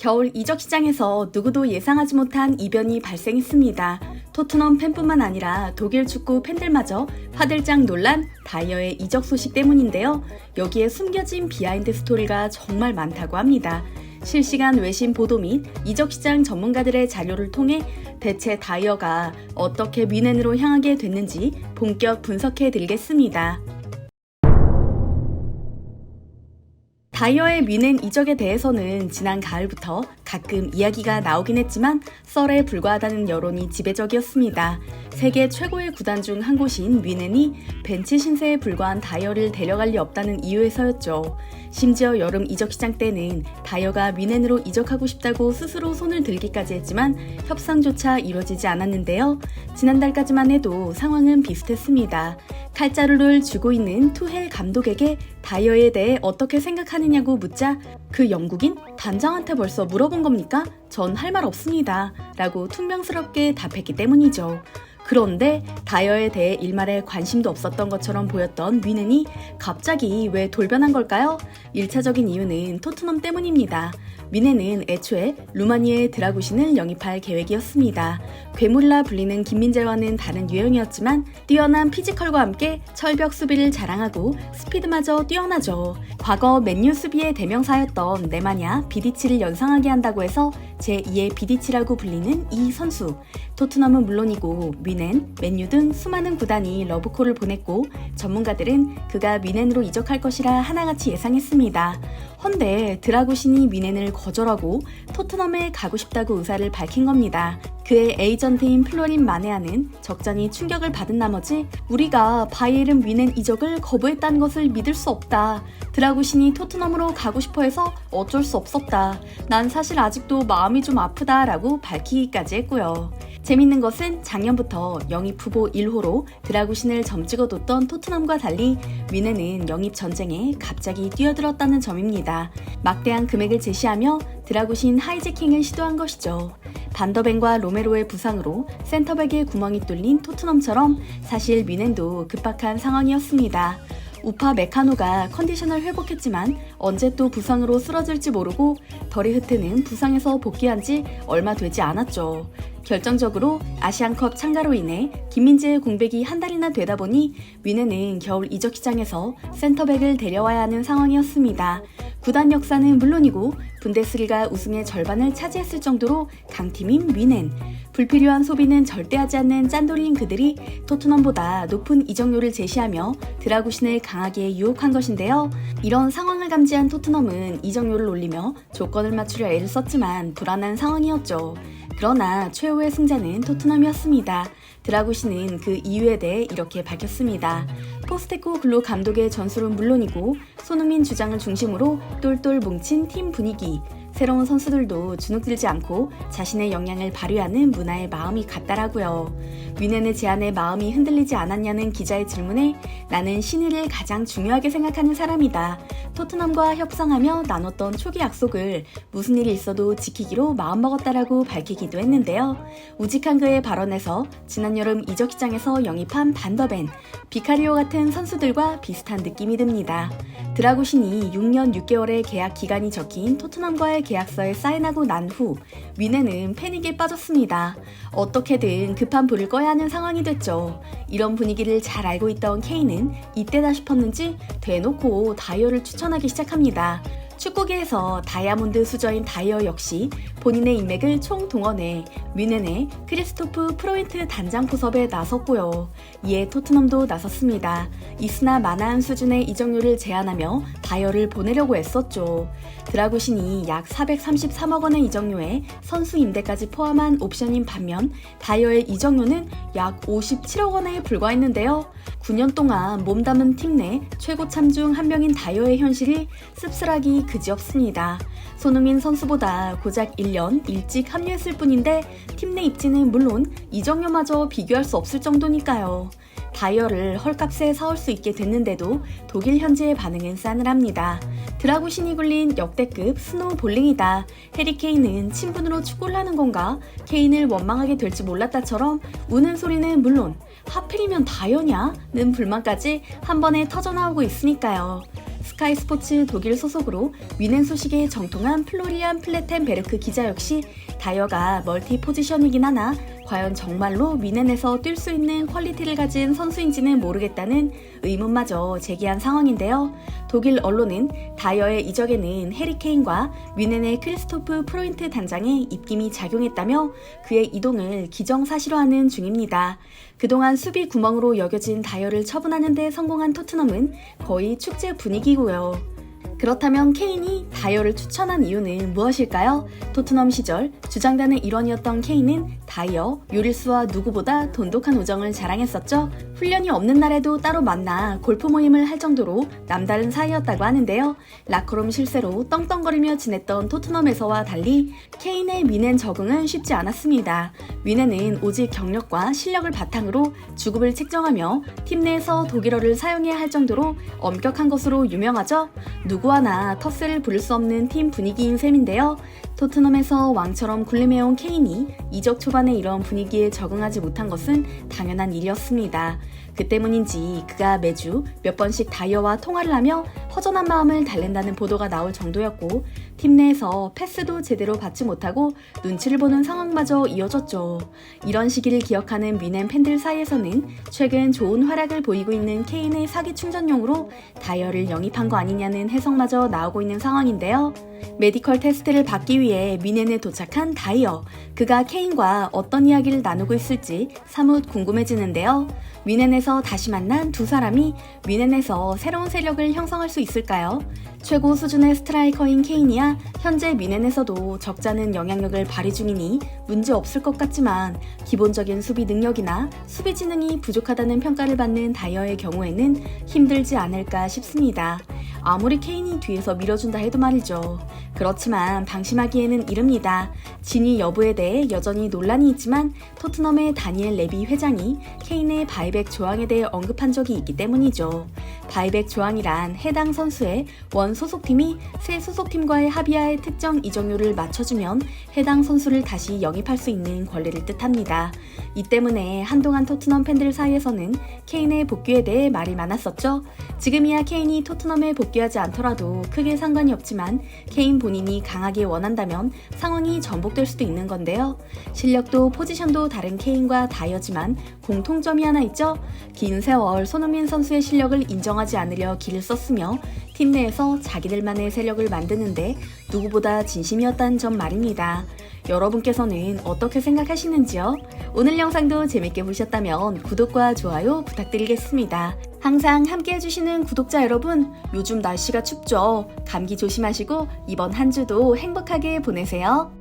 겨울 이적 시장에서 누구도 예상하지 못한 이변이 발생했습니다. 토트넘 팬뿐만 아니라 독일 축구 팬들마저 화들짝 놀란 다이어의 이적 소식 때문인데요. 여기에 숨겨진 비하인드 스토리가 정말 많다고 합니다. 실시간 외신 보도 및 이적 시장 전문가들의 자료를 통해 대체 다이어가 어떻게 뮌헨으로 향하게 됐는지 본격 분석해 드리겠습니다. 다이어의 뮌헨 이적에 대해서는 지난 가을부터 가끔 이야기가 나오긴 했지만 썰에 불과하다는 여론이 지배적이었습니다. 세계 최고의 구단 중 한 곳인 뮌헨이 벤치 신세에 불과한 다이어를 데려갈 리 없다는 이유에서였죠. 심지어 여름 이적 시장 때는 다이어가 뮌헨으로 이적하고 싶다고 스스로 손을 들기까지 했지만 협상조차 이루어지지 않았는데요. 지난달까지만 해도 상황은 비슷했습니다. 칼자루를 쥐고 있는 투헬 감독에게 다이어에 대해 어떻게 생각하느냐고 묻자 그 영국인? 단장한테 벌써 물어본 겁니까? 전 할 말 없습니다. 라고 퉁명스럽게 답했기 때문이죠. 그런데 다이어에 대해 일말에 관심도 없었던 것처럼 보였던 뮌헨이 갑자기 왜 돌변한 걸까요? 1차적인 이유는 토트넘 때문입니다. 뮌헨은 애초에 루마니아의 드라구신을 영입할 계획이었습니다. 괴물라 불리는 김민재와는 다른 유형이었지만 뛰어난 피지컬과 함께 철벽 수비를 자랑하고 스피드마저 뛰어나죠. 과거 맨유 수비의 대명사였던 네마냐 비디치를 연상하게 한다고 해서 제2의 비디치라고 불리는 이 선수. 토트넘은 물론이고 뮌헨, 맨유 등 수많은 구단이 러브콜을 보냈고 전문가들은 그가 뮌헨으로 이적할 것이라 하나같이 예상했습니다. 헌데 드라구신이 뮌헨을 거절하고 토트넘에 가고 싶다고 의사를 밝힌 겁니다. 그의 에이전트인 플로린 마네아는 적잖이 충격을 받은 나머지 우리가 바이에른 뮌헨 이적을 거부했다는 것을 믿을 수 없다. 드라구신이 토트넘으로 가고 싶어 해서 어쩔 수 없었다. 난 사실 아직도 마음이 좀 아프다 라고 밝히기까지 했고요. 재밌는 것은 작년부터 영입 후보 1호로 드라구신을 점찍어뒀던 토트넘과 달리 뮌헨은 영입 전쟁에 갑자기 뛰어들었다는 점입니다. 막대한 금액을 제시하며 드라구신 하이제킹을 시도한 것이죠. 반더벤과 로메로의 부상으로 센터백의 구멍이 뚫린 토트넘처럼 사실 뮌헨도 급박한 상황이었습니다. 우파 메카노가 컨디션을 회복했지만 언제 또 부상으로 쓰러질지 모르고 더리흐트는 부상에서 복귀한 지 얼마 되지 않았죠. 결정적으로 아시안컵 참가로 인해 김민재의 공백이 한 달이나 되다 보니 뮌헨은 겨울 이적 시장에서 센터백을 데려와야 하는 상황이었습니다. 구단 역사는 물론이고 분데스리가 우승의 절반을 차지했을 정도로 강팀인 뮌헨. 불필요한 소비는 절대 하지 않는 짠돌린 그들이 토트넘보다 높은 이적료를 제시하며 드라구신을 강하게 유혹한 것인데요. 이런 상황을 감지한 토트넘은 이적료를 올리며 조건을 맞추려 애를 썼지만 불안한 상황이었죠. 그러나 최후의 승자는 토트넘이었습니다. 드라구신은 그 이유에 대해 이렇게 밝혔습니다. 포스테코글루 감독의 전술은 물론이고 손흥민 주장을 중심으로 똘똘 뭉친 팀 분위기, 새로운 선수들도 주눅들지 않고 자신의 역량을 발휘하는 문화의 마음이 같다라고요. 뮌헨의 제안에 마음이 흔들리지 않았냐는 기자의 질문에 나는 신의를 가장 중요하게 생각하는 사람이다. 토트넘과 협상하며 나눴던 초기 약속을 무슨 일이 있어도 지키기로 마음먹었다라고 밝히기도 했는데요. 우직한 그의 발언에서 지난 여름 이적 시장에서 영입한 반더벤, 비카리오 같은 선수들과 비슷한 느낌이 듭니다. 드라구신이 6년 6개월의 계약 기간이 적힌 토트넘과의 계약서에 사인하고 난 후 뮌헨은 패닉에 빠졌습니다. 어떻게든 급한 불을 꺼야 하는 상황이 됐죠. 이런 분위기를 잘 알고 있던 케인은 이때다 싶었는지 대놓고 다이어를 추천하기 시작합니다. 축구계에서 다이아몬드 수저인 다이어 역시 본인의 인맥을 총동원해 뮌헨의 크리스토프 프로인트 단장 포섭에 나섰고요. 이에 토트넘도 나섰습니다. 있으나 마나한 수준의 이적료를 제안하며 다이어를 보내려고 애썼죠. 드라구신이 약 433억 원의 이적료에 선수 임대까지 포함한 옵션인 반면 다이어의 이적료는 약 57억 원에 불과했는데요. 9년 동안 몸담은 팀 내 최고참 중 한 명인 다이어의 현실이 씁쓸하기 그지없습니다. 손흥민 선수보다 고작 1년 일찍 합류했을 뿐인데 팀 내 입지는 물론 이적료마저 비교할 수 없을 정도니까요. 다이어를 헐값에 사올 수 있게 됐는데도 독일 현지의 반응은 싸늘합니다. 드라구신이 굴린 역대급 스노우볼링이다. 해리 케인은 친분으로 축구를 하는 건가? 케인을 원망하게 될지 몰랐다처럼 우는 소리는 물론 하필이면 다이어냐? 는 불만까지 한 번에 터져나오고 있으니까요. 스카이 스포츠 독일 소속으로 위넨 소식에 정통한 플로리안 플레텐베르크 기자 역시 다이어가 멀티 포지션이긴 하나 과연 정말로 위넨에서 뛸 수 있는 퀄리티를 가진 선수인지는 모르겠다는 의문마저 제기한 상황인데요. 독일 언론은 다이어의 이적에는 해리 케인과 위넨의 크리스토프 프로인트 단장의 입김이 작용했다며 그의 이동을 기정사실화하는 중입니다. 그동안 수비 구멍으로 여겨진 다이어를 처분하는 데 성공한 토트넘은 거의 축제 분위기고요. 그렇다면 케인이 다이어를 추천한 이유는 무엇일까요? 토트넘 시절 주장단의 일원이었던 케인은 다이어, 요리스와 누구보다 돈독한 우정을 자랑했었죠. 훈련이 없는 날에도 따로 만나 골프 모임을 할 정도로 남다른 사이였다고 하는데요. 라커룸 실세로 떵떵거리며 지냈던 토트넘에서와 달리 케인의 위넨 적응은 쉽지 않았습니다. 위넨은 오직 경력과 실력을 바탕으로 주급을 책정하며 팀 내에서 독일어를 사용해야 할 정도로 엄격한 것으로 유명하죠. 누구 하나 텃세를 부릴 수 없는 팀 분위기인 셈인데요. 토트넘에서 왕처럼 군림해온 케인이 이적 초반에 이런 분위기에 적응하지 못한 것은 당연한 일이었습니다. 그 때문인지 그가 매주 몇 번씩 다이어와 통화를 하며 허전한 마음을 달랜다는 보도가 나올 정도였고 팀 내에서 패스도 제대로 받지 못하고 눈치를 보는 상황마저 이어졌죠. 이런 시기를 기억하는 위넨 팬들 사이에서는 최근 좋은 활약을 보이고 있는 케인의 사기 충전용으로 다이어를 영입한 거 아니냐는 해석마저 나오고 있는 상황인데요. 메디컬 테스트를 받기 위해 위넨에 도착한 다이어. 그가 케인과 어떤 이야기를 나누고 있을지 사뭇 궁금해지는데요. 위넨에서 다시 만난 두 사람이 위넨에서 새로운 세력을 형성할 수 있을까요? 최고 수준의 스트라이커인 케인이야 현재 위넨에서도 적잖은 영향력을 발휘 중이니 문제 없을 것 같지만 기본적인 수비 능력이나 수비 지능이 부족하다는 평가를 받는 다이어의 경우에는 힘들지 않을까 싶습니다. 아무리 케인이 뒤에서 밀어준다 해도 말이죠. 그렇지만 방심하기에는 이릅니다. 진위 여부에 대해 여전히 논란이 있지만 토트넘의 다니엘 레비 회장이 케인의 바이백 조항에 대해 언급한 적이 있기 때문이죠. 바이백 조항이란 해당 선수의 원 소속팀이 새 소속팀과의 합의하에 특정 이적료를 맞춰주면 해당 선수를 다시 영입할 수 있는 권리를 뜻합니다. 이 때문에 한동안 토트넘 팬들 사이에서는 케인의 복귀에 대해 말이 많았었죠. 지금이야 케인이 토트넘에 복귀하지 않더라도 크게 상관이 없지만 케인 본인이 강하게 원한다면 상황이 전복될 수도 있는 건데요. 실력도 포지션도 다른 케인과 다이어지만 공통점이 하나 있죠. 긴 세월 손흥민 선수의 실력을 인정하지 않으려 길을 썼으며 팀 내에서 자기들만의 세력을 만드는데 누구보다 진심이었다는 점 말입니다. 여러분께서는 어떻게 생각하시는지요? 오늘 영상도 재밌게 보셨다면 구독과 좋아요 부탁드리겠습니다. 항상 함께 해주시는 구독자 여러분, 요즘 날씨가 춥죠? 감기 조심하시고 이번 한 주도 행복하게 보내세요.